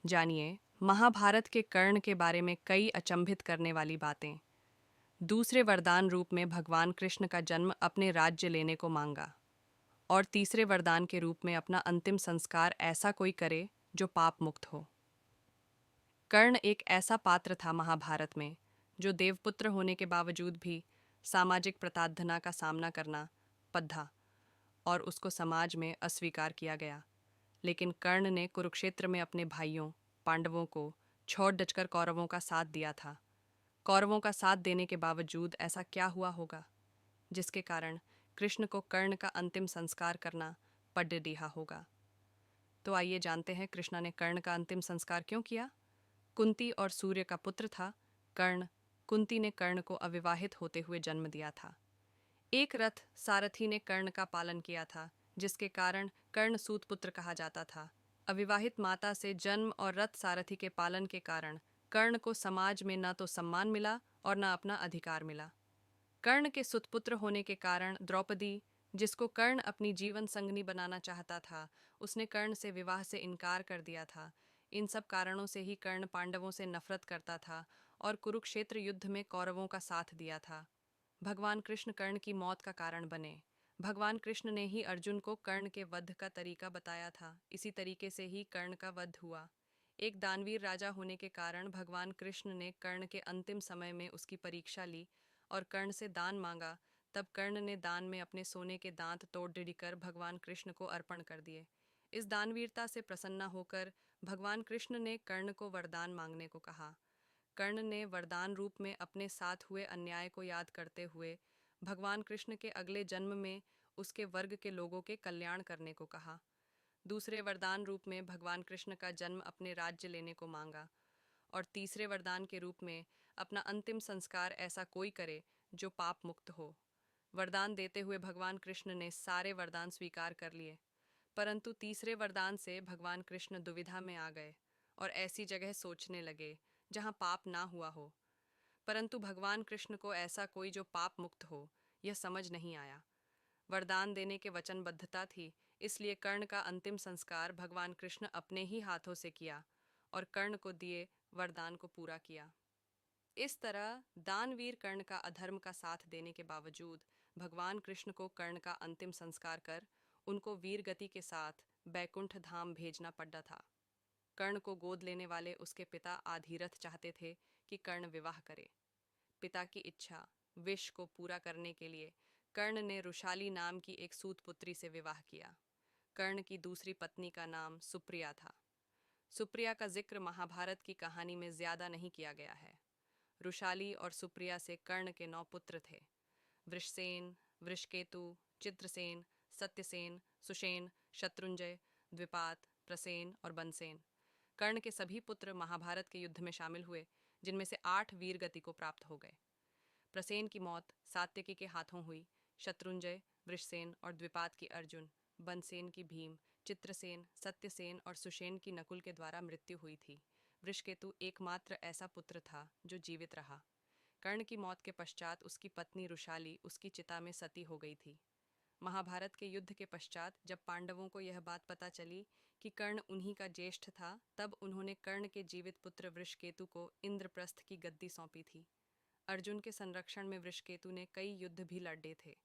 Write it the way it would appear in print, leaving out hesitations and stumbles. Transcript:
जानिए महाभारत के कर्ण के बारे में कई अचंभित करने वाली बातें। दूसरे वरदान रूप में भगवान कृष्ण का जन्म अपने राज्य लेने को मांगा और तीसरे वरदान के रूप में अपना अंतिम संस्कार ऐसा कोई करे जो पाप मुक्त हो। कर्ण एक ऐसा पात्र था महाभारत में जो देवपुत्र होने के बावजूद भी सामाजिक प्रताड़ना का सामना करना पद्धा और उसको समाज में अस्वीकार किया गया। लेकिन कर्ण ने कुरुक्षेत्र में अपने भाइयों पांडवों को छोड़ डचकर कौरवों का साथ दिया था। कौरवों का साथ देने के बावजूद ऐसा क्या हुआ होगा जिसके कारण कृष्ण को कर्ण का अंतिम संस्कार करना पड़ रहा होगा। तो आइए जानते हैं कृष्ण ने कर्ण का अंतिम संस्कार क्यों किया। कुंती और सूर्य का पुत्र था कर्ण। कुंती ने कर्ण को अविवाहित होते हुए जन्म दिया था। एक रथ सारथी ने कर्ण का पालन किया था जिसके कारण कर्ण सूतपुत्र कहा जाता था। अविवाहित माता से जन्म और रथ सारथी के पालन के कारण कर्ण को समाज में न तो सम्मान मिला और न अपना अधिकार मिला। कर्ण के सुतपुत्र होने के कारण द्रौपदी, जिसको कर्ण अपनी जीवन संगनी बनाना चाहता था, उसने कर्ण से विवाह से इनकार कर दिया था। इन सब कारणों से ही कर्ण पांडवों से नफरत करता था और कुरुक्षेत्र युद्ध में कौरवों का साथ दिया था। भगवान कृष्ण कर्ण की मौत का कारण बने। भगवान कृष्ण ने ही अर्जुन को कर्ण के वध का तरीका बताया था। इसी तरीके से ही कर्ण का वध हुआ। एक दानवीर राजा होने के कारण भगवान कृष्ण ने कर्ण के अंतिम समय में उसकी परीक्षा ली और कर्ण से दान मांगा। तब कर्ण ने दान में अपने सोने के दांत तोड़ कर भगवान कृष्ण को अर्पण कर दिए। इस दानवीरता से प्रसन्न होकर भगवान कृष्ण ने कर्ण को वरदान मांगने को कहा। कर्ण ने वरदान रूप में अपने साथ हुए अन्याय को याद करते हुए भगवान कृष्ण के अगले जन्म में उसके वर्ग के लोगों के कल्याण करने को कहा। दूसरे वरदान रूप में भगवान कृष्ण का जन्म अपने राज्य लेने को मांगा और तीसरे वरदान के रूप में अपना अंतिम संस्कार ऐसा कोई करे जो पाप मुक्त हो। वरदान देते हुए भगवान कृष्ण ने सारे वरदान स्वीकार कर लिए, परंतु तीसरे वरदान से भगवान कृष्ण दुविधा में आ गए और ऐसी जगह सोचने लगे जहाँ पाप ना हुआ हो। परंतु भगवान कृष्ण को ऐसा कोई जो पाप मुक्त हो यह समझ नहीं आया। वरदान देने के वचनबद्धता थी, इसलिए कर्ण का अंतिम संस्कार भगवान कृष्ण अपने ही हाथों से किया और कर्ण को दिए वरदान को पूरा किया। इस तरह दानवीर कर्ण का अधर्म का साथ देने के बावजूद भगवान कृष्ण को कर्ण का अंतिम संस्कार कर उनको वीर गति के साथ बैकुंठ धाम भेजना पड़ा था। कर्ण को गोद लेने वाले उसके पिता आधीरथ चाहते थे कि कर्ण विवाह करे। पिता की इच्छा विश को पूरा करने के लिए कर्ण ने रुशाली नाम की एक सूत पुत्री से विवाह किया। कर्ण की दूसरी पत्नी का नाम सुप्रिया था। सुप्रिया का जिक्र महाभारत की कहानी में ज्यादा नहीं किया गया है। रुशाली और सुप्रिया से कर्ण के 9 पुत्र थे। वृषसेन, वृषकेतु, चित्रसेन, सत्यसेन, सुषेण, शत्रुंजय, द्विपात, प्रसेन और बनसेन। कर्ण के सभी पुत्र महाभारत के युद्ध में शामिल हुए, जिनमें से 8 वीर गति को प्राप्त हो गए। प्रसेन की मौत सात्यकी के हाथों हुई। शत्रुंजय, वृषसेन और द्विपात की अर्जुन, बनसेन की भीम, चित्रसेन, सत्यसेन और सुषेण की नकुल के द्वारा मृत्यु हुई थी। वृषकेतु एकमात्र ऐसा पुत्र था जो जीवित रहा। कर्ण की मौत के पश्चात उसकी पत्नी रुशाली उसकी चिता में सती हो गई थी। महाभारत के युद्ध के पश्चात जब पांडवों को यह बात पता चली कि कर्ण उन्हीं का ज्येष्ठ था, तब उन्होंने कर्ण के जीवित पुत्र वृषकेतु को इंद्रप्रस्थ की गद्दी सौंपी थी। अर्जुन के संरक्षण में वृषकेतु ने कई युद्ध भी लड़े थे।